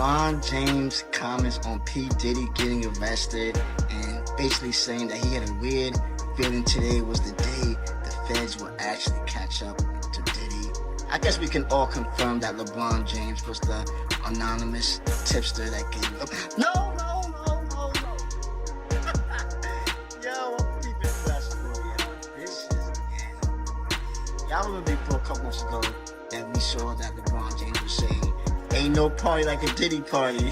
LeBron James comments on P. Diddy getting arrested and basically saying that he had a weird feeling today was the day the feds will actually catch up to Diddy. I guess we can all confirm that LeBron James was the anonymous tipster that gave up. No. Yo, I'm keeping blessed for you. This is, man. Y'all remember before a couple months ago that we saw that LeBron James was saying, ain't no party like a Diddy party.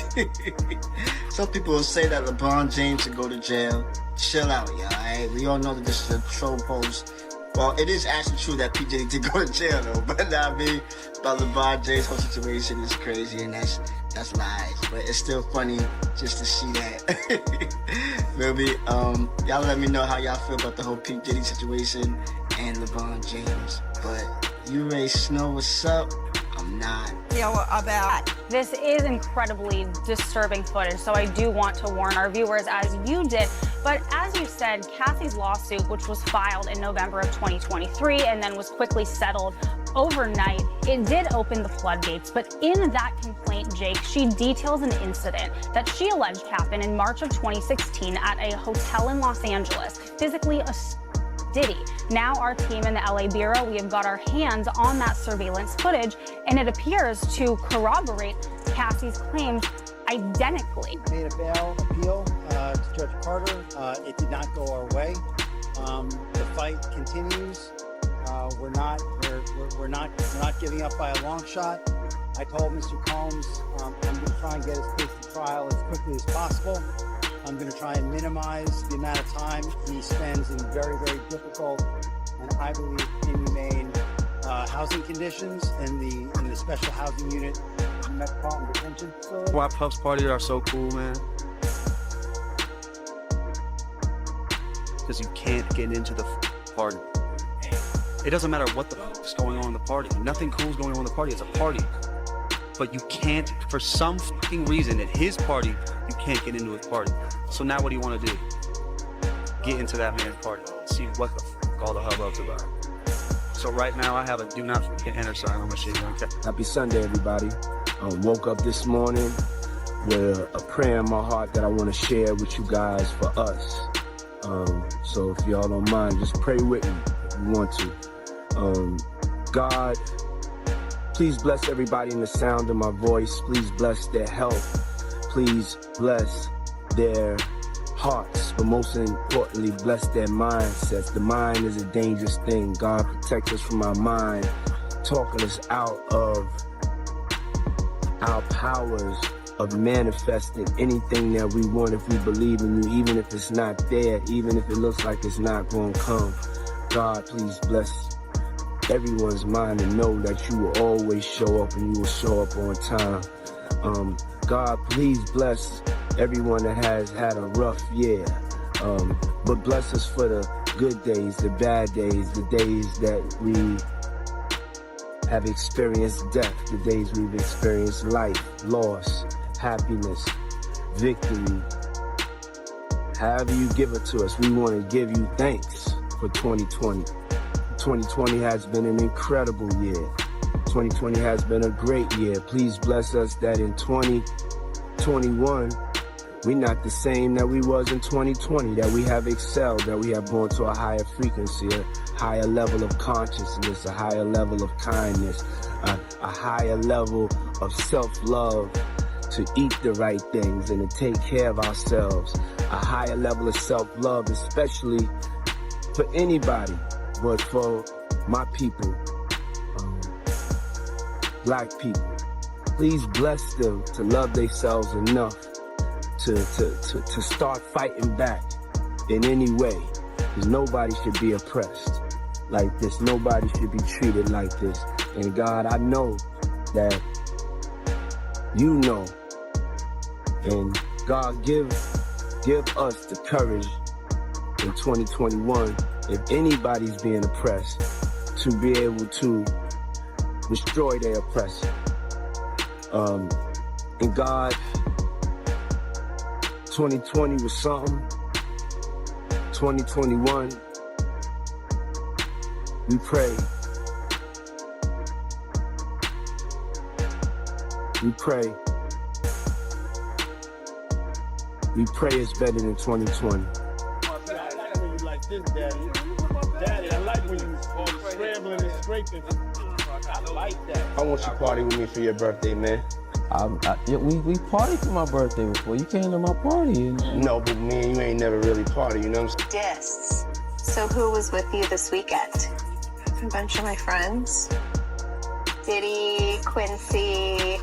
Some people will say that LeBron James should go to jail. Chill out, y'all, alright? We all know that this is a troll post. Well, it is actually true that P. Diddy did go to jail, though. But not me. But LeBron James' whole situation is crazy, and that's lies. But it's still funny just to see that. Maybe, y'all let me know how y'all feel about the whole P. Diddy situation and LeBron James. But you Ray Snow, what's up? I'm not. About this is incredibly disturbing footage, so I do want to warn our viewers, as you did. But as you said, Cassie's lawsuit, which was filed in November of 2023 and then was quickly settled overnight, it did open the floodgates. But in that complaint, Jake, she details an incident that she alleged happened in March of 2016 at a hotel in Los Angeles, physically Diddy. Now our team in the LA Bureau, we have got our hands on that surveillance footage, and it appears to corroborate Cassie's claims identically. Made a bail appeal to Judge Carter. It did not go our way. The fight continues. We're not giving up by a long shot. I told Mr. Combs I'm going to try and get his case to trial as quickly as possible. I'm going to try and minimize the amount of time he spends in very, very difficult and I believe inhumane housing conditions in the special housing unit in Metropolitan Detention Facility. Why Puff's party are so cool, man? Because you can't get into the party. It doesn't matter what the is going on in the party. Nothing cool is going on in the party. It's a party. But you can't, for some fucking reason, at his party, you can't get into his party. So now what do you want to do? Get into that man's party. See what the fuck all the hubbub's about. So right now I have a do not fucking enter sign on my shit. Okay. Happy Sunday, everybody. Woke up this morning with a prayer in my heart that I want to share with you guys for us. So if y'all don't mind, just pray with me if you want to. God, please bless everybody in the sound of my voice. Please bless their health. Please bless their hearts, but most importantly, bless their mindsets. The mind is a dangerous thing. God, protect us from our mind, talking us out of our powers of manifesting anything that we want if we believe in you, even if it's not there, even if it looks like it's not going to come. God, please bless everyone's mind and know that you will always show up and you will show up on time. God, please bless everyone that has had a rough year, but bless us for the good days, the bad days, the days that we have experienced death, the days we've experienced life, loss, happiness, victory. However you give it to us, we want to give you thanks for 2020. 2020 has been an incredible year. 2020 has been a great year. Please bless us that in 2021, we're not the same that we was in 2020, that we have excelled, that we have gone to a higher frequency, a higher level of consciousness, a higher level of kindness, a higher level of self-love, to eat the right things and to take care of ourselves, a higher level of self-love, especially for anybody, but for my people, Black people. Please bless them to love themselves enough to start fighting back in any way. Because nobody should be oppressed like this. Nobody should be treated like this. And God, I know that you know. And God, give us the courage in 2021, if anybody's being oppressed, to be able to destroy their oppressor. And God, 2020 was something. 2021, we pray. We pray We pray it's better than 2020. I like when you like this, Daddy. Daddy, I like when you scrambling and scraping. I like that. I want you to party with me for your birthday, man. Yeah, we partied for my birthday before. You came to my party. No, but me and you ain't never really party, you know what I'm saying? Yes. So who was with you this weekend? A bunch of my friends. Diddy, Quincy,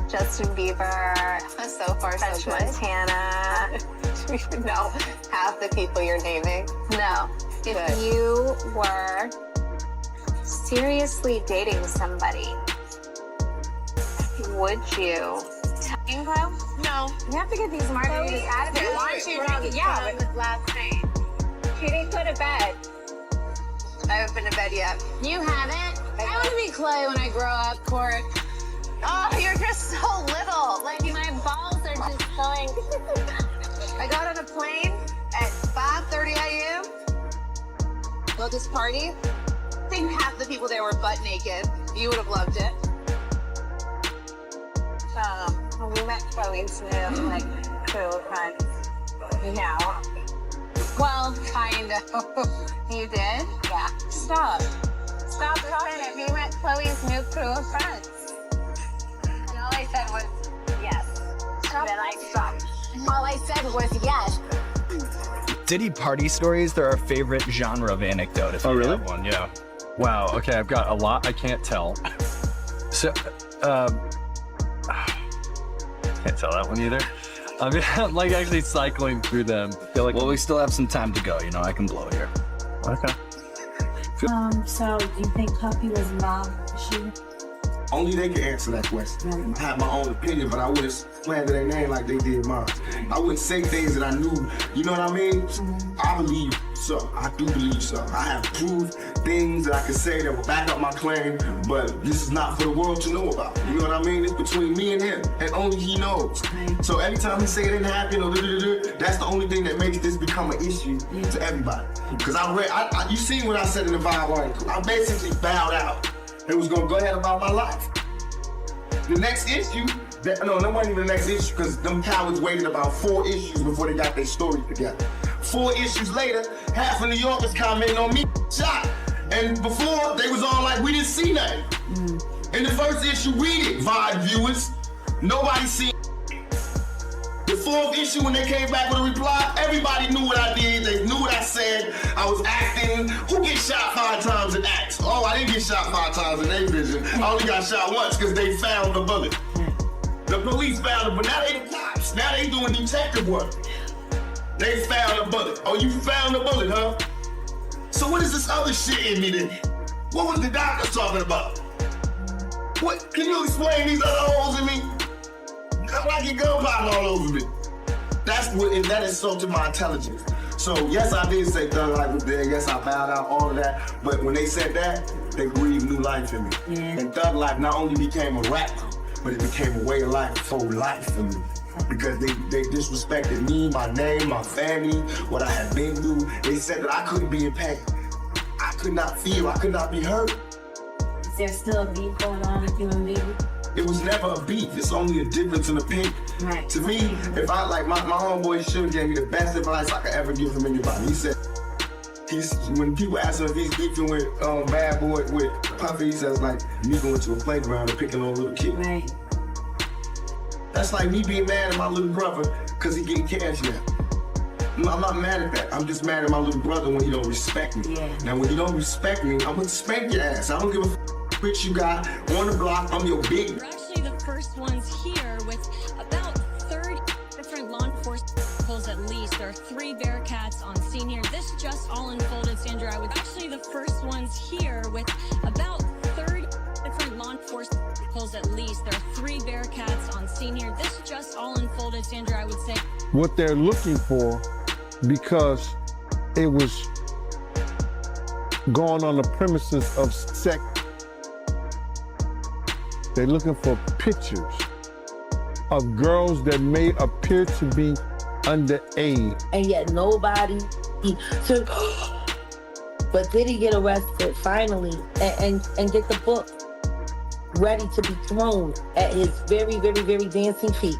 Justin Bieber, so far French so good. Montana. Do you even know half the people you're naming? No. If you were seriously dating somebody, would you? Time club? No. You have to get these margaritas out of here. Why don't you drink it? Yeah, but last night. She didn't go to bed. I haven't been to bed yet. You haven't? I want to be Clay when I grow up, Court. Oh, you're just so little. Like, my balls are just going. I got on a plane at 5:30 a.m. Well, this party, I think half the people there were butt naked. You would have loved it. When we met Chloe's new, like, cool friends. No. Well, kind of. You did? Yeah. Stop talking. If you met Chloe's new crew of friends. And all I said was, yes. Then I stopped. All I said was, yes. Diddy party stories, they're our favorite genre of anecdote. If you really? have one, yeah. Wow, okay, I've got a lot I can't tell. So, can't tell that one either. I mean, I'm like actually cycling through them. Well, we still have some time to go, you know, I can blow here. Okay. So do you think Puffy was involved with the shooting? Only they can answer that question. I have my own opinion, but I wouldn't slander their name like they did mine. I wouldn't say things that I knew, you know what I mean? I believe so. I do believe so. I have proved things that I can say that will back up my claim, but this is not for the world to know about. You know what I mean? It's between me and him, and only he knows. So every time he say it didn't happen, or that's the only thing that makes this become an issue to everybody. Because you seen what I said in the Bible article. I basically bowed out. It was gonna go ahead about my life. The next issue, that wasn't even the next issue, because them cowards waited about 4 issues before they got their story together. 4 issues later, half of New Yorkers commenting on me shot. And before, they was on like we didn't see nothing. In the first issue, we did, Vibe viewers. Nobody seen. The 4th issue, when they came back with a reply, everybody knew what I did. They knew what I said. I was acting. Who gets shot 5 times in acts? Oh, I didn't get shot 5 times in A Vision. I only got shot once because they found the bullet. The police found it, but now they the cops. Now they doing detective work. They found the bullet. Oh, you found the bullet, huh? So what is this other shit in me then? What was the doctor talking about? What? Can you explain these other holes in me? I'm like your gunpowder all over me. That insulted my intelligence. So yes, I did say Thug Life was there. Yes, I bowed out, all of that. But when they said that, they breathed new life in me. Yeah. And Thug Life not only became a rap, but it became a way of life for life for me. Because they disrespected me, my name, my family, what I had been through. They said that I couldn't be in pain. I could not feel, I could not be hurt. Is there still a beef going on with you and Biggie? It was never a beef. It's only a difference in opinion. Right. To me, if I like my homeboy Suge gave me the best advice I could ever give from anybody. He said, when people ask him if he's beefing with Bad Boy with Puffy, he says like me going to a playground and picking on a little kid. Right. That's like me being mad at my little brother because he getting cash now. I'm not mad at that. I'm just mad at my little brother when he don't respect me. Yeah. Now when you don't respect me, I'm gonna spank your ass. I don't give a bitch you got on the block. I'm your big. We're actually the first ones here with about 30 different law enforcement vehicles at least. There are 3 Bearcats on scene here. This just all unfolded, Sandra. I was actually the first ones here with about 30 different law enforcement vehicles at least. There are 3 Bearcats on scene here. This just all unfolded, Sandra, I would say. What they're looking for, because it was going on the premises of sex. They're looking for pictures of girls that may appear to be underage. And yet nobody took. But did he get arrested finally and get the book ready to be thrown at his very, very, very dancing feet?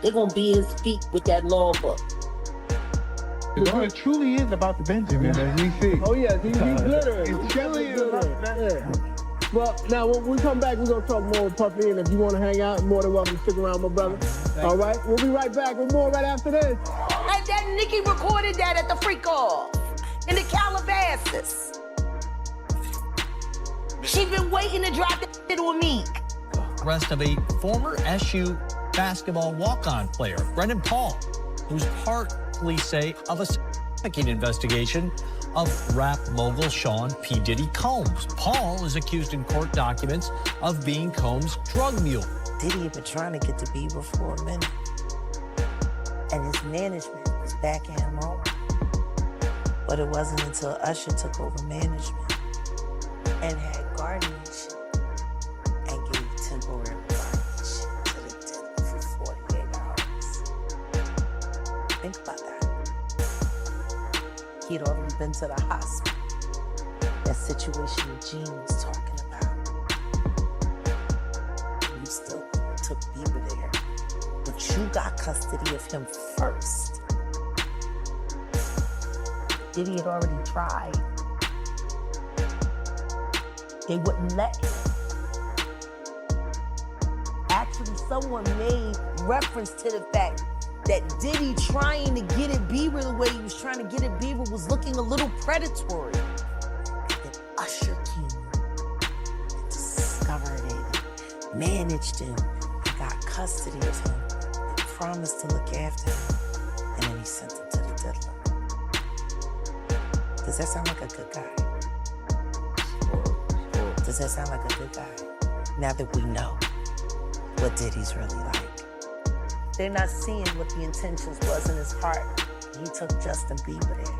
they're gonna be his feet with that law book. It truly is about the Benjamin, as we see. Oh yes, he's glittering. It truly is about that. Yeah. Well, now when we come back, we're gonna talk more with Puffy, and if you want to hang out, more than welcome to stick around, my brother. All right, we'll be right back with more right after this. And then Nicki recorded that at the freak off in the Calabasas. She been waiting to drop that shit on Meek. Arrest of a former SU basketball walk-on player, Brendan Paul, who's part, police say, of a significant investigation of rap mogul Sean P. Diddy Combs. Paul is accused in court documents of being Combs' drug mule. Diddy had been trying to get to Bieber for a minute, and his management was backing him over. But it wasn't until Usher took over management and had guardianship and gave temporary guardianship to the Diddy for 48 hours. Think about that. He'd already been to the hospital. That situation Gene was talking about. You still took Bieber there, but you got custody of him first. Diddy had already tried. They wouldn't let him. Actually, someone made reference to the fact that Diddy trying to get at Bieber the way he was trying to get at Bieber was looking a little predatory. And then Usher came and discovered it, managed him, and got custody of him, and promised to look after him, and then he sent him to the diddler. Does that sound like a good guy? Does that sound like a good guy? Now that we know what Diddy's really like. They're not seeing what the intentions was in his heart. He took Justin Bieber there.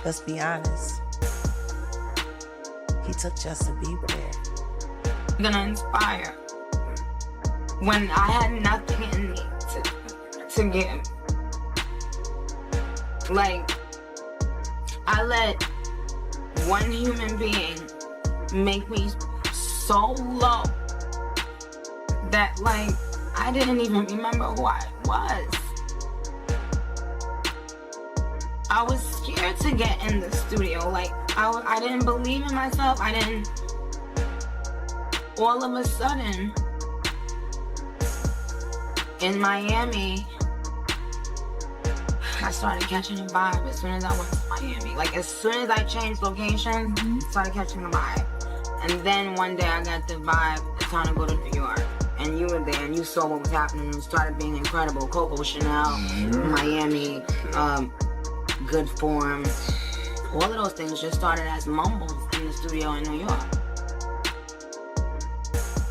Let's be honest. He took Justin Bieber there. I'm gonna inspire. When I had nothing in me to give. Like, I let one human being make me so low that, like, I didn't even remember who I was. I was scared to get in the studio. Like, I didn't believe in myself. All of a sudden, in Miami, I started catching a vibe as soon as I went to Miami. Like, as soon as I changed location, started catching a vibe. And then one day I got the vibe, it's time to go to New York. And you were there and you saw what was happening and it started being incredible. Coco Chanel, Miami, Good Form. All of those things just started as mumbles in the studio in New York.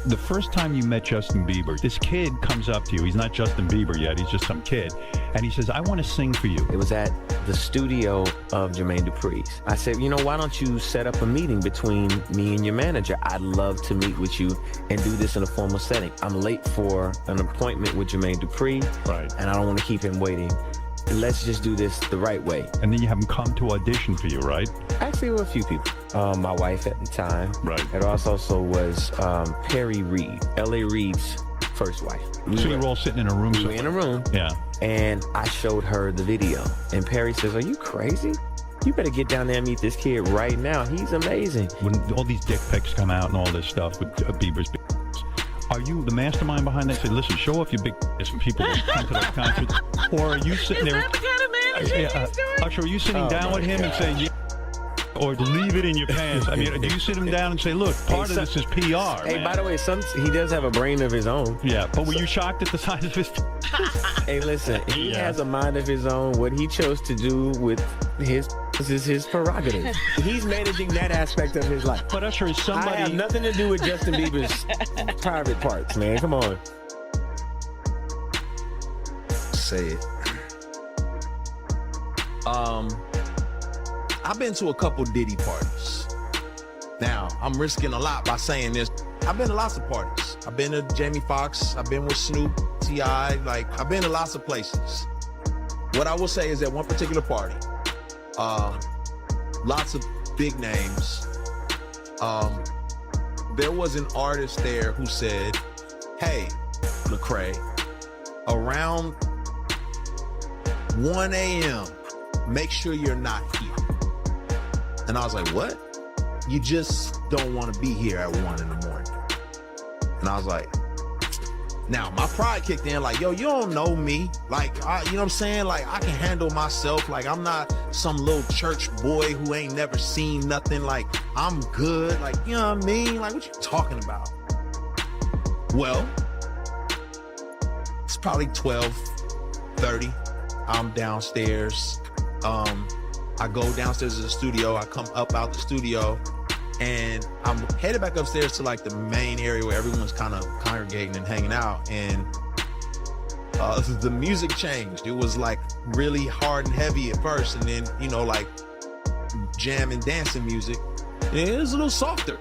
The first time you met Justin Bieber, this kid comes up to you. He's not Justin Bieber yet. He's just some kid. And he says, I want to sing for you. It was at the studio of Jermaine Dupri's. I said, you know, why don't you set up a meeting between me and your manager? I'd love to meet with you and do this in a formal setting. I'm late for an appointment with Jermaine Dupri. Right. And I don't want to keep him waiting. Let's just do this the right way. And then you have him come to audition for you, right? Actually, with a few people. My wife at the time. Right. It also was Perry Reed, L.A. Reid's first wife. So you were all sitting in a room? We were in a room. Yeah. And I showed her the video. And Perry says, are you crazy? You better get down there and meet this kid right now. He's amazing. When all these dick pics come out and all this stuff with Bieber's big are you the mastermind behind that? Say, listen, show off your big ass when people come to those concerts. Or are you sitting there? Is that the kind of manager he's doing? Usher, are you sitting down with him and saying, yeah, or leave it in your pants? I mean, do you sit him down and say, look, part of this is PR, Hey, man. by the way, he does have a brain of his own. Yeah, but were you shocked at the size of his? Hey, listen, he has a mind of his own. What he chose to do with his is his prerogative. He's managing that aspect of his life. But Usher is somebody. I have nothing to do with Justin Bieber's private parts, man. Come on. Say it. I've been to a couple Diddy parties. Now, I'm risking a lot by saying this. I've been to lots of parties. I've been to Jamie Foxx. I've been with Snoop, T.I. Like, I've been to lots of places. What I will say is that one particular party, lots of big names. There was an artist there who said, hey, the cray, around 1 a.m., make sure you're not here. And I was like, what? You just don't want to be here at 1 in the morning. And I was like, now my pride kicked in, like, yo, you don't know me. Like, you know what I'm saying? Like, I can handle myself. Like, I'm not some little church boy who ain't never seen nothing. Like, I'm good. Like, you know what I mean? Like, what you talking about? Well, it's probably 12:30. I'm downstairs. I go downstairs to the studio. I come up out the studio, and I'm headed back upstairs to like the main area where everyone's kind of congregating and hanging out. And the music changed. It was like really hard and heavy at first, and then, you know, like jam and dancing music. And it was a little softer.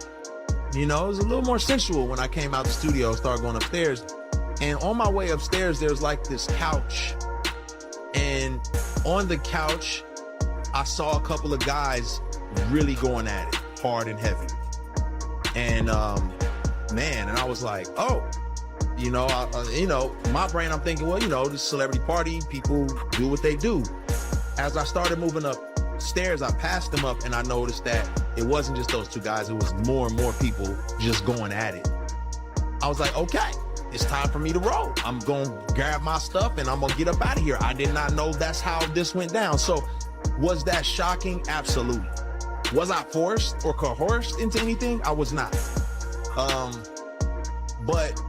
You know, it was a little more sensual when I came out the studio and started going upstairs. And on my way upstairs, there's like this couch. And on the couch, I saw a couple of guys really going at it, hard and heavy. And man, and I was like, oh, you know, my brain, I'm thinking, well, you know, this celebrity party, people do what they do. As I started moving upstairs, I passed them up, and I noticed that it wasn't just those two guys, it was more and more people just going at it. I was like, okay, it's time for me to roll. I'm gonna grab my stuff and I'm gonna get up out of here. I did not know that's how this went down. So was that shocking? Absolutely. Was I forced or coerced into anything? I was not. But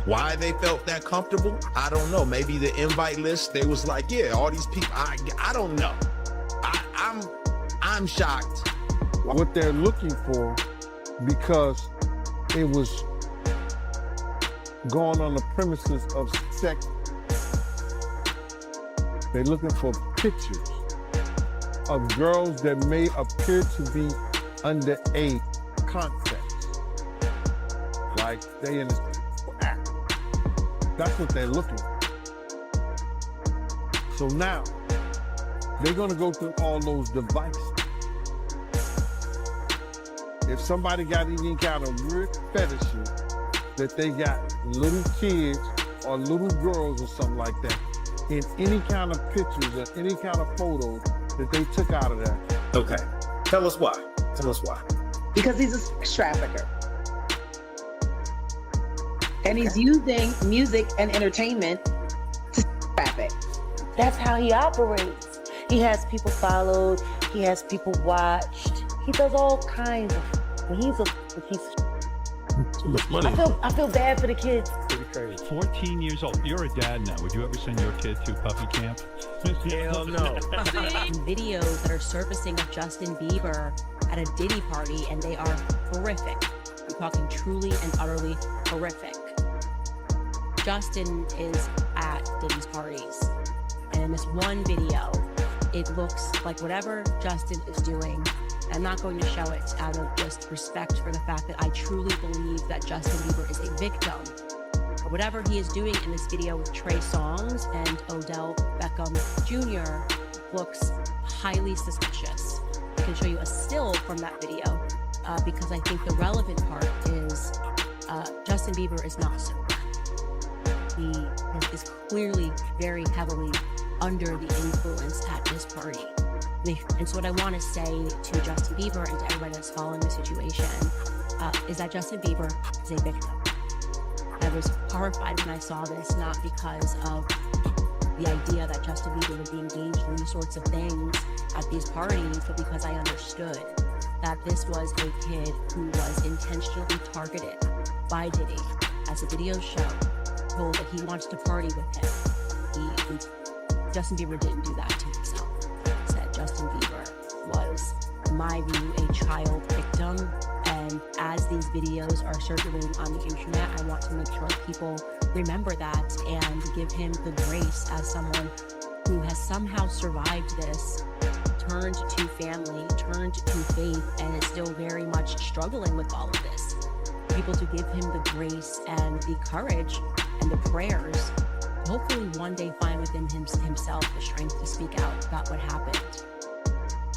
why they felt that comfortable, I don't know. Maybe the invite list, they was like, yeah, all these people, I don't know. I'm shocked. What they're looking for, because it was going on the premises of sex. They're looking for pictures of girls that may appear to be underage concepts. Like they in a act. That's what they're looking for. So now, they're gonna go through all those devices. If somebody got any kind of weird fetishes that they got little kids or little girls or something like that in any kind of pictures or any kind of photos that they took out of that. Okay. Tell us why. Tell us why. Because he's a sex trafficker. And he's using music and entertainment to traffic. That's how he operates. He has people followed. He has people watched. He does all kinds of. He's too much money. I feel bad for the kids. Pretty crazy. 14 years old. You're a dad now. Would you ever send your kid to puppy camp? Hell no. Videos that are surfacing of Justin Bieber at a Diddy party, and they are horrific. I'm talking truly and utterly horrific. Justin is at Diddy's parties, and in this one video, it looks like whatever Justin is doing, I'm not going to show it out of just respect for the fact that I truly believe that Justin Bieber is a victim. But whatever he is doing in this video with Trey Songz and Odell Beckham Jr. looks highly suspicious. I can show you a still from that video because I think the relevant part is Justin Bieber is not sober. He is clearly very heavily under the influence at this party. And so what I want to say to Justin Bieber and to everybody that's following the situation is that Justin Bieber is a victim. I was horrified when I saw this, not because of the idea that Justin Bieber would be engaged in these sorts of things at these parties, but because I understood that this was a kid who was intentionally targeted by Diddy, as the videos show, told that he wants to party with him. Justin Bieber didn't do that to himself. Justin Bieber was, in my view, a child victim. And as these videos are circulating on the internet, I want to make sure people remember that and give him the grace as someone who has somehow survived this, turned to family, turned to faith, and is still very much struggling with all of this. People to give him the grace and the courage and the prayers to hopefully one day find within himself the strength to speak out about what happened.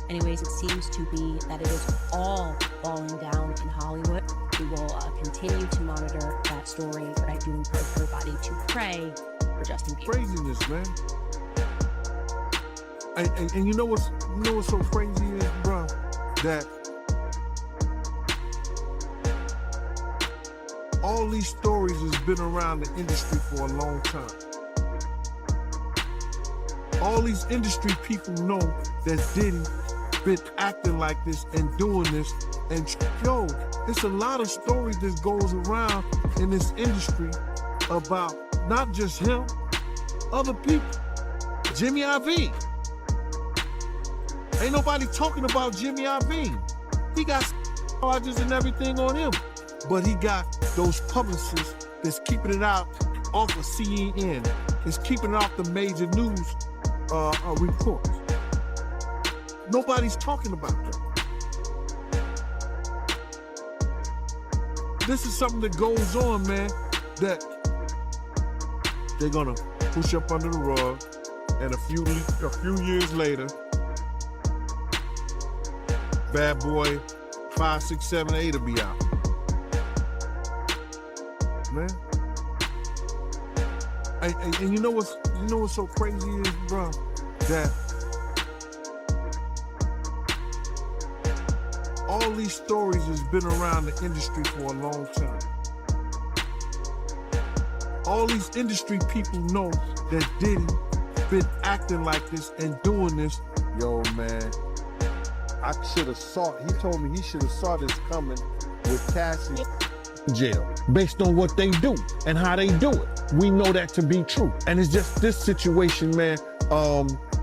Anyways, it seems to be that it is all falling down in Hollywood. We will continue to monitor that story, but I do encourage to pray for Justin Bieber. Craziness, man. And you know what's so crazy is, bro, that all these stories has been around the industry for a long time. All these industry people know that Diddy been acting like this and doing this. And yo, it's a lot of stories that goes around in this industry about not just him, other people. Jimmy Iovine. Ain't nobody talking about Jimmy Iovine. He got charges and everything on him. But he got those publicists that's keeping it out off of CNN. It's keeping it off the major news reports. Nobody's talking about that. This is something that goes on, man, that they're gonna push up under the rug, and a few years later, Bad Boy 5, 6, 7, 8 will be out. Man. And you know what's so crazy is, bro, that all these stories has been around the industry for a long time. All these industry people know that Diddy been acting like this and doing this. Yo, man, he told me he should have saw this coming with Cassie in jail based on what they do and how they do it. We know that to be true. And it's just this situation, man,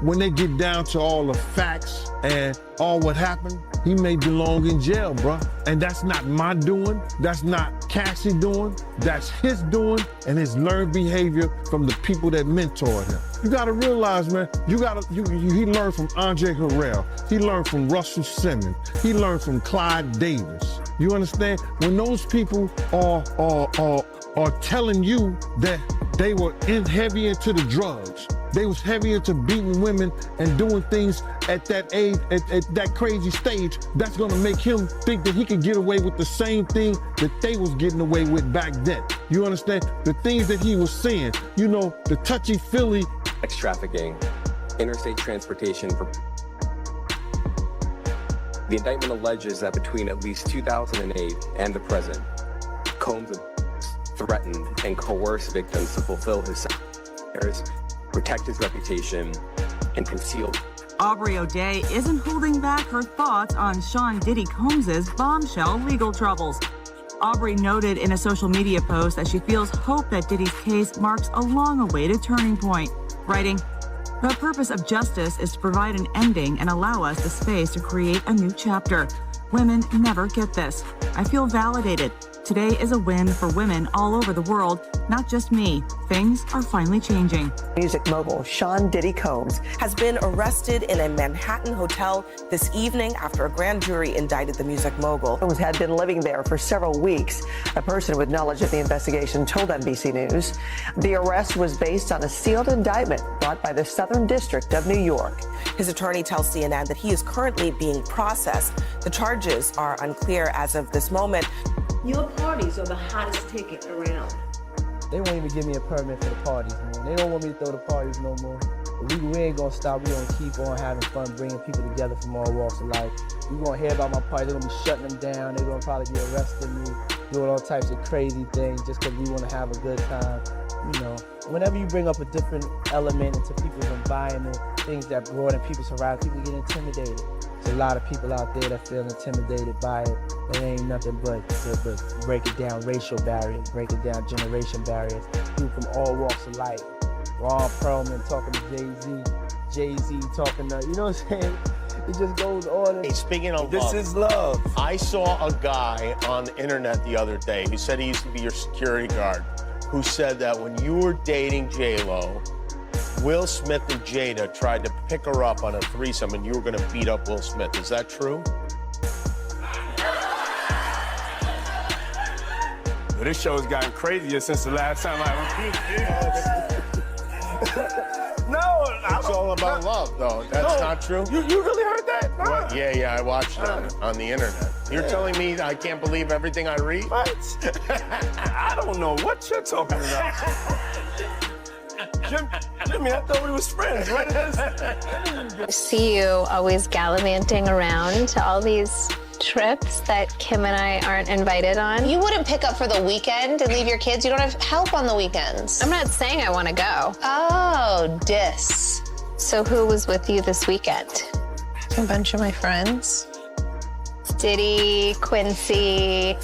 when they get down to all the facts and all what happened, he may belong in jail, bro. And that's not my doing. That's not Cassie doing. That's his doing and his learned behavior from the people that mentored him. You gotta realize, man, he learned from Andre Harrell. He learned from Russell Simmons. He learned from Clyde Davis. You understand? When those people are telling you that they were heavy into the drugs, they was heavy into beating women and doing things at that age, at that crazy stage, that's gonna make him think that he could get away with the same thing that they was getting away with back then. You understand? The things that he was saying, you know, the touchy-feely. Sex trafficking, interstate transportation. The indictment alleges that between at least 2008 and the present, Combs threatened and coerced victims to fulfill his desires, protect his reputation, and conceal. Aubrey O'Day isn't holding back her thoughts on Sean Diddy Combs' bombshell legal troubles. Aubrey noted in a social media post that she feels hope that Diddy's case marks a long-awaited turning point, writing, "The purpose of justice is to provide an ending and allow us the space to create a new chapter. Women never get this. I feel validated. Today is a win for women all over the world, not just me. Things are finally changing." Music mogul Sean Diddy Combs has been arrested in a Manhattan hotel this evening after a grand jury indicted the music mogul. Combs had been living there for several weeks. A person with knowledge of the investigation told NBC News the arrest was based on a sealed indictment brought by the Southern District of New York. His attorney tells CNN that he is currently being processed. The charges are unclear as of this moment. Your parties are the hottest ticket around. They won't even give me a permit for the parties, man. They don't want me to throw the parties no more. But we ain't gonna stop. We gonna keep on having fun, bringing people together from all walks of life. We gonna hear about my party. They're gonna be shutting them down. They're gonna probably be arresting me, doing all types of crazy things just because we wanna have a good time. You know, whenever you bring up a different element into people's environment, things that broaden people's horizon, people get intimidated. There's a lot of people out there that feel intimidated by it. It ain't nothing but breaking down racial barriers, breaking down generation barriers. People from all walks of life. Ron Perlman talking to Jay-Z talking to, you know what I'm saying? It just goes on. Hey, speaking of This love, is love. I saw a guy on the internet the other day who said he used to be your security guard, who said that when you were dating J-Lo, Will Smith and Jada tried to pick her up on a threesome and you were gonna beat up Will Smith. Is that true? Well, this show has gotten crazier since the last time I It's all about love, though. That's not true? You really heard that? Nah. What? Yeah, I watched it on the internet. You're telling me I can't believe everything I read? What? I don't know what you're talking about. Jimmy, I thought we was friends. What is this? See you always gallivanting around to all these trips that Kim and I aren't invited on. You wouldn't pick up for the weekend and leave your kids. You don't have help on the weekends. I'm not saying I want to go. Oh, dis. So who was with you this weekend? A bunch of my friends. Diddy, Quincy,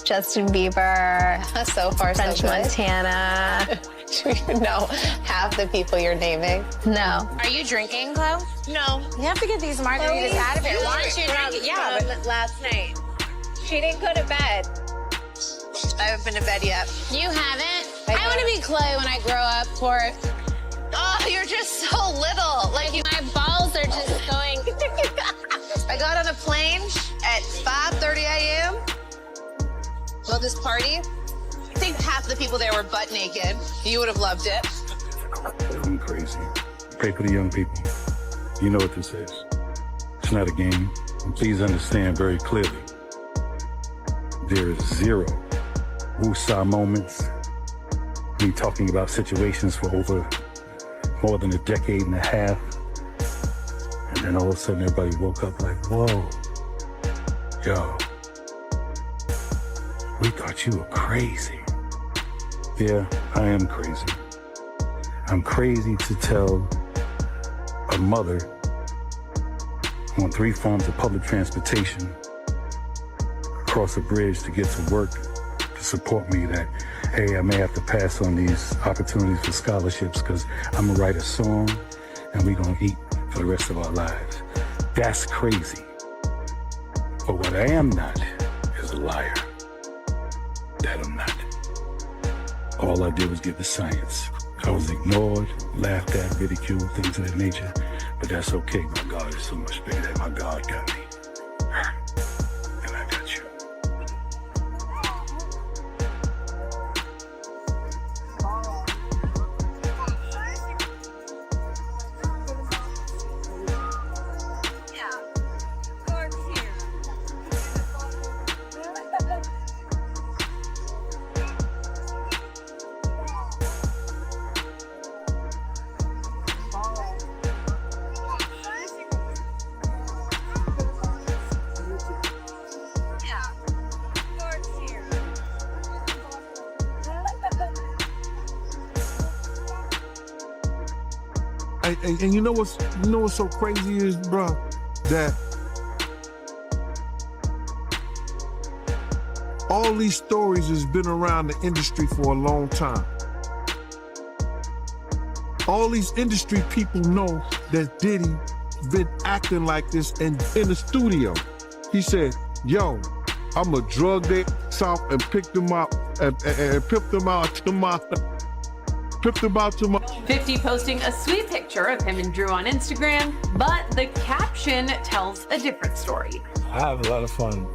Justin Bieber, So far, French so good. Montana. Do you even know half the people you're naming? No. Are you drinking, Chloe? No. You have to get these margaritas out of here. Why aren't you drinking? Yeah, but last night. She didn't go to bed. I haven't been to bed yet. You haven't? I want to be Chloe when I grow up, for... Oh, you're just so little. Like, my balls are just going... I got on a plane at 5:30 a.m. Well, this party... I think half the people there were butt naked. You would have loved it. I'm crazy. Pray for the young people. You know what this is. It's not a game. And please understand very clearly. There is zero woo-saw moments. Me talking about situations for over more than a decade and a half. And then all of a sudden everybody woke up like, whoa, yo, we thought you were crazy. Yeah, I am crazy. I'm crazy to tell a mother on 3 forms of public transportation across a bridge to get to work to support me that, hey, I may have to pass on these opportunities for scholarships because I'm gonna write a song and we're gonna eat for the rest of our lives. That's crazy. But what I am not is a liar. That I'm not. All I did was give the science. I was ignored, laughed at, ridiculed, things of that nature. But that's okay. My God is so much bigger than my God got me. And I got you. And you know what's so crazy is, bro, that all these stories has been around the industry for a long time. All these industry people know that Diddy been acting like this in the studio. He said, yo, I'm a drug their south and pick them up and pimp them out to my 50 posting a sweet picture of him and Drew on Instagram, but the caption tells a different story. I have a lot of fun.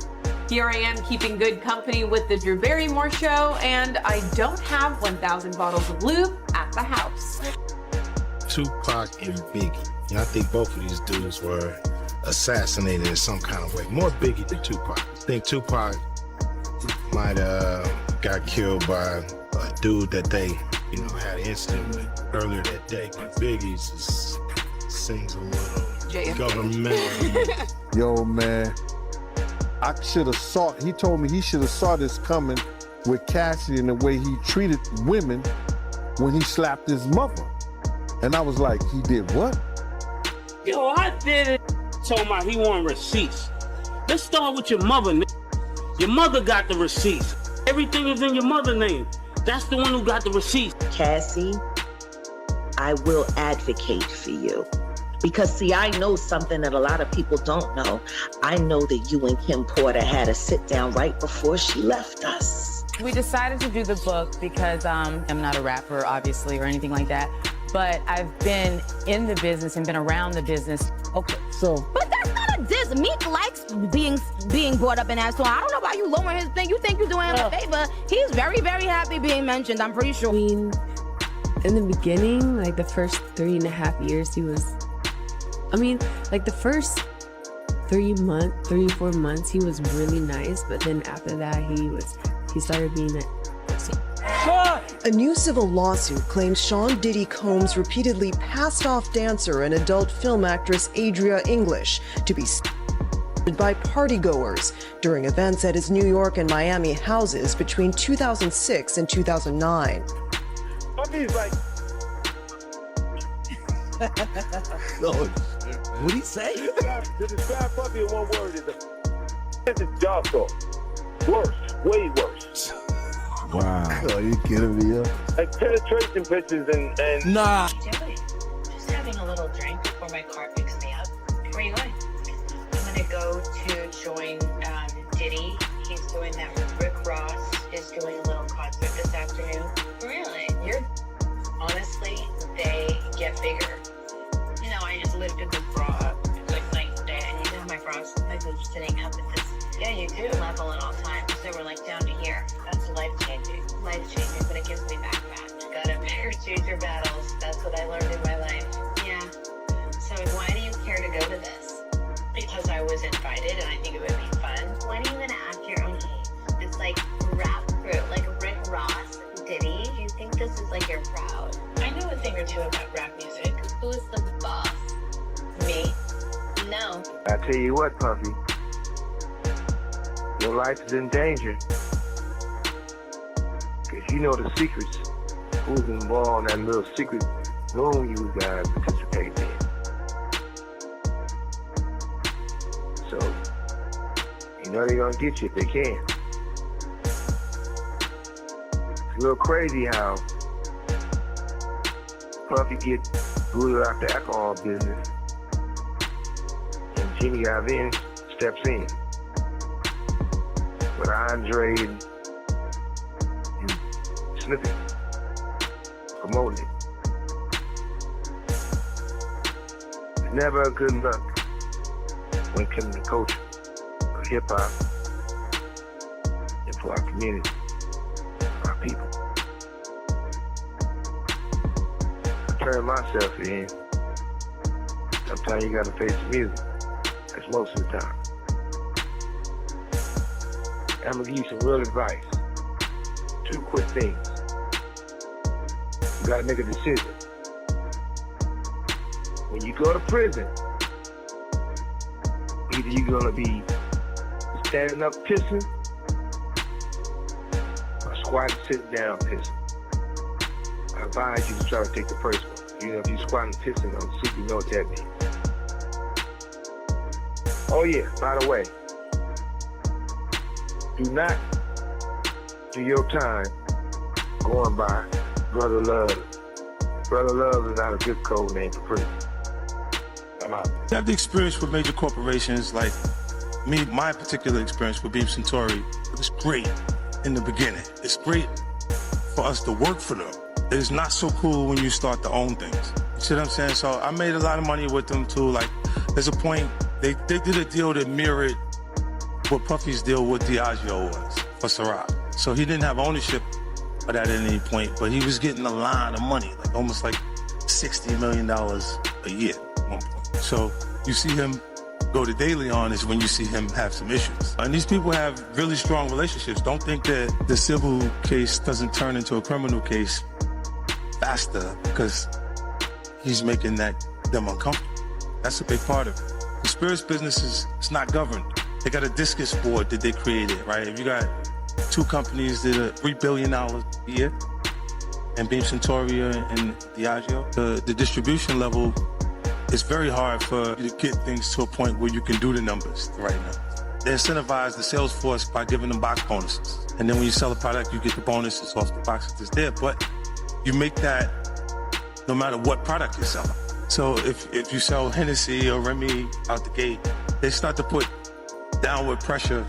Here I am keeping good company with the Drew Barrymore show, and I don't have 1,000 bottles of lube at the house. Tupac and Biggie. I think both of these dudes were assassinated in some kind of way. More Biggie than Tupac. I think Tupac might have got killed by a dude that they had an incident with earlier that day. But Biggie just seems a little governmental. Yo, man, I should have saw, he told me he should have saw this coming with Cassie and the way he treated women when he slapped his mother. And I was like, he did what? Yo, I did it. Told my he wanted receipts. Let's start with your mother, nigga. Your mother got the receipts. Everything is in your mother's name. That's the one who got the receipts. Cassie, I will advocate for you. Because see, I know something that a lot of people don't know. I know that you and Kim Porter had a sit down right before she left us. We decided to do the book because I'm not a rapper, obviously, or anything like that. But I've been in the business and been around the business. Okay, so. But that's not a diss. Meek likes being brought up in that song. I don't know why you lowering his thing. You think you're doing him a favor. He's very, very happy being mentioned, I'm pretty sure. In the beginning, like the first 3.5 years, he was, like the first 3 or 4 months, he was really nice. But then after that, he started being a pussy. A new civil lawsuit claims Sean Diddy Combs repeatedly passed off dancer and adult film actress Adria English to be by partygoers during events at his New York and Miami houses between 2006 and 2009. Puffy's like... What'd he say? To describe Puffy in one word is a job talk. Worse, way worse. Wow. Oh, you kidding me? Like penetration pictures and... Nah. Just having a little drink before my car picks me up. Where are you going? I'm gonna go to join Diddy. He's doing that with Rick Ross. Is doing a little concert this afternoon. Really? Honestly, they get bigger. You know, I just lifted this bra up. It's like night and day. I need to have my bras like sitting up at this. Yeah, you do. Level at all times. So we're like down to here. That's life-changing. Life-changing, but it gives me back that. Gotta choose your battles. That's what I learned in my life. Yeah. So why do you care to go to this? Because I was invited and I think it would be fun. When are you gonna act your own game? It's like rap crew, like Rick Ross, Diddy. You think this is like you're proud? I know a thing or two about rap music. Who is the boss? Me? No. I tell you what, Puffy. Your life is in danger. Because you know the secrets. Who's involved in that little secret room you guys participate in. So, you know they're going to get you if they can. It's a little crazy how Puffy get booted out the alcohol business and Jimmy Iovine steps in. With Andre and Snippy promoting it. It's never a good luck when it comes to culture or hip hop and for our community, our people. I turn myself in. Sometimes you gotta face the music. That's most of the time. I'm gonna give you some real advice. 2 quick things. You gotta make a decision. When you go to prison, either you're gonna be standing up pissing or squatting sitting down pissing. I advise you to try to take the first one. You know, if you're squatting pissing on the seat, you know what that means. Oh yeah, by the way, do not do your time going by Brother Love. Brother Love is not a good code name for prison. I'm out. I have the experience with major corporations, like me, my particular experience with Beam Centauri. It was great in the beginning. It's great for us to work for them. It's not so cool when you start to own things. You see what I'm saying? So I made a lot of money with them too. Like, there's a point, they did a deal that mirrored what Puffy's deal with Diageo was for Ciroc. So he didn't have ownership of that at any point, but he was getting a line of money, like almost like $60 million a year at one point. So you see him go to De Leon is when you see him have some issues. And these people have really strong relationships. Don't think that the civil case doesn't turn into a criminal case faster because he's making them uncomfortable. That's a big part of it. The spirits business is not governed. They got a discus board that they created, right? If you got 2 companies that are $3 billion a year, and Beam Centauri and Diageo, the distribution level, it's very hard for you to get things to a point where you can do the numbers right now. They incentivize the sales force by giving them box bonuses. And then when you sell a product, you get the bonuses off the box that's there. But you make that no matter what product you're selling. So if you sell Hennessy or Remy out the gate, they start to put downward pressure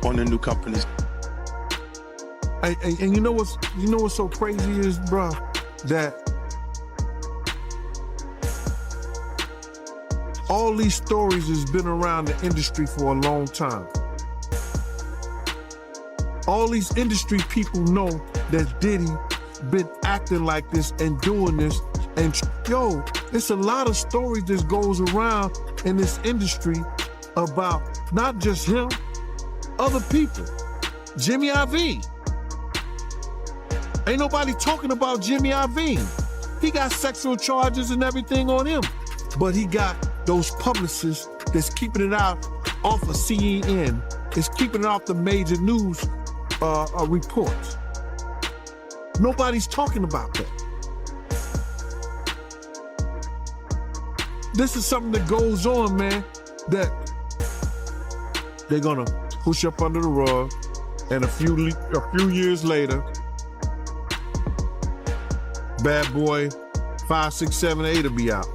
on the new companies. And you know what's so crazy is, bro, that all these stories has been around the industry for a long time. All these industry people know that Diddy been acting like this and doing this. And yo, it's a lot of stories that goes around in this industry about not just him, other people. Jimmy Iovine. Ain't nobody talking about Jimmy Iovine. He got sexual charges and everything on him. But he got those publicists that's keeping it out off of CNN, is keeping it off the major news reports. Nobody's talking about that. This is something that goes on, man, that they're gonna push up under the rug, and a few years later, Bad Boy 5, 6, 7, 8 will be out.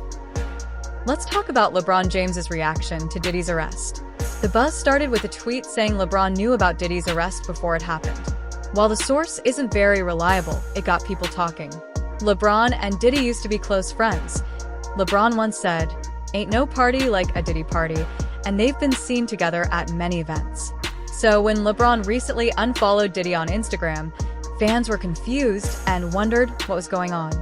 Let's talk about LeBron James's reaction to Diddy's arrest. The buzz started with a tweet saying LeBron knew about Diddy's arrest before it happened. While the source isn't very reliable, it got people talking. LeBron and Diddy used to be close friends. LeBron once said, "Ain't no party like a Diddy party," and they've been seen together at many events. So when LeBron recently unfollowed Diddy on Instagram, fans were confused and wondered what was going on.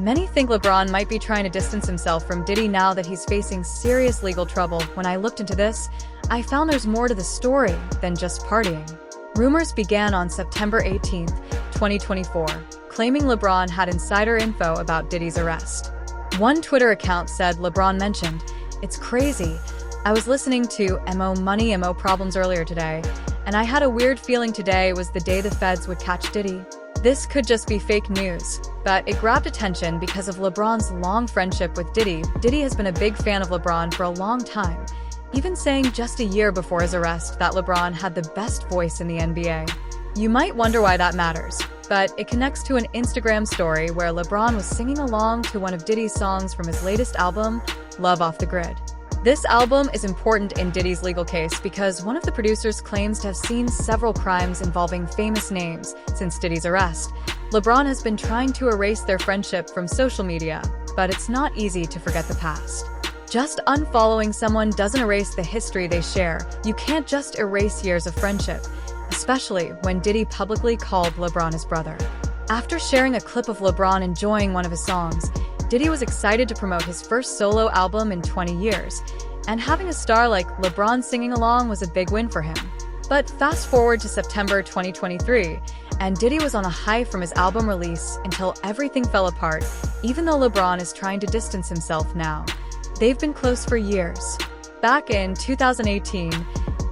Many think LeBron might be trying to distance himself from Diddy now that he's facing serious legal trouble. When I looked into this, I found there's more to the story than just partying. Rumors began on September 18, 2024, claiming LeBron had insider info about Diddy's arrest. One Twitter account said LeBron mentioned, "It's crazy. I was listening to MO Money, MO Problems earlier today, and I had a weird feeling today was the day the feds would catch Diddy." This could just be fake news, but it grabbed attention because of LeBron's long friendship with Diddy. Diddy has been a big fan of LeBron for a long time, even saying just a year before his arrest that LeBron had the best voice in the NBA. You might wonder why that matters, but it connects to an Instagram story where LeBron was singing along to one of Diddy's songs from his latest album, Love Off the Grid. This album is important in Diddy's legal case because one of the producers claims to have seen several crimes involving famous names since Diddy's arrest. LeBron has been trying to erase their friendship from social media, but it's not easy to forget the past. Just unfollowing someone doesn't erase the history they share. You can't just erase years of friendship, especially when Diddy publicly called LeBron his brother. After sharing a clip of LeBron enjoying one of his songs, Diddy was excited to promote his first solo album in 20 years, and having a star like LeBron singing along was a big win for him. But fast forward to September 2023, and Diddy was on a high from his album release until everything fell apart, even though LeBron is trying to distance himself now. They've been close for years. Back in 2018,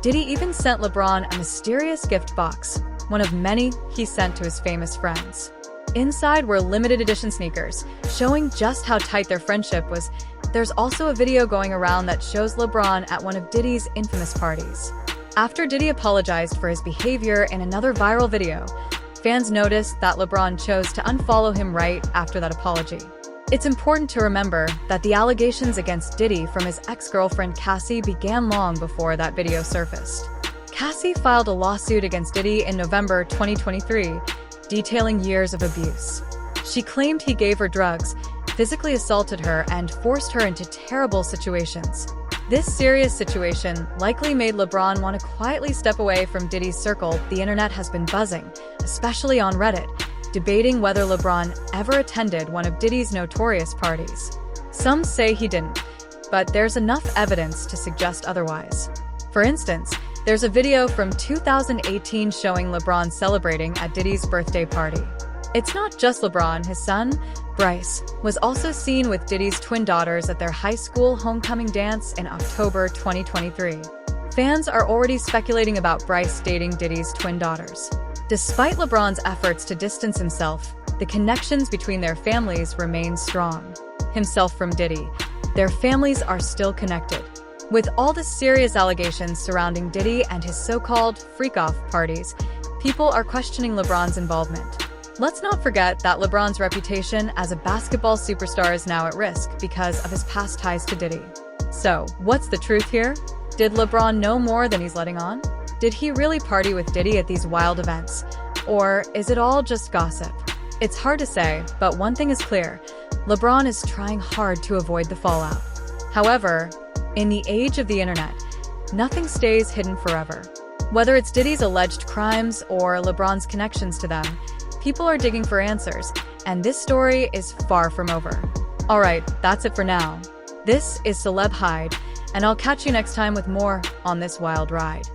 Diddy even sent LeBron a mysterious gift box, one of many he sent to his famous friends. Inside were limited edition sneakers, showing just how tight their friendship was. There's also a video going around that shows LeBron at one of Diddy's infamous parties. After Diddy apologized for his behavior in another viral video, fans noticed that LeBron chose to unfollow him right after that apology. It's important to remember that the allegations against Diddy from his ex-girlfriend Cassie began long before that video surfaced. Cassie filed a lawsuit against Diddy in November 2023, detailing years of abuse. She claimed he gave her drugs, physically assaulted her, and forced her into terrible situations. This serious situation likely made LeBron want to quietly step away from Diddy's circle. The internet has been buzzing, especially on Reddit, debating whether LeBron ever attended one of Diddy's notorious parties. Some say he didn't, but there's enough evidence to suggest otherwise. For instance, there's a video from 2018 showing LeBron celebrating at Diddy's birthday party. It's not just LeBron. His son, Bryce, was also seen with Diddy's twin daughters at their high school homecoming dance in October 2023. Fans are already speculating about Bryce dating Diddy's twin daughters. Despite LeBron's efforts to distance himself, the connections between their families remain strong. Himself from Diddy, their families are still connected. With all the serious allegations surrounding Diddy and his so-called freak-off parties, people are questioning LeBron's involvement. Let's not forget that LeBron's reputation as a basketball superstar is now at risk because of his past ties to Diddy. So, what's the truth here? Did LeBron know more than he's letting on? Did he really party with Diddy at these wild events? Or is it all just gossip? It's hard to say, but one thing is clear. LeBron is trying hard to avoid the fallout. However, in the age of the internet, nothing stays hidden forever. Whether it's Diddy's alleged crimes or LeBron's connections to them, People are digging for answers, and this story is far from over. Alright, that's it for now. This is Celeb Hyde, and I'll catch you next time with more on this wild ride.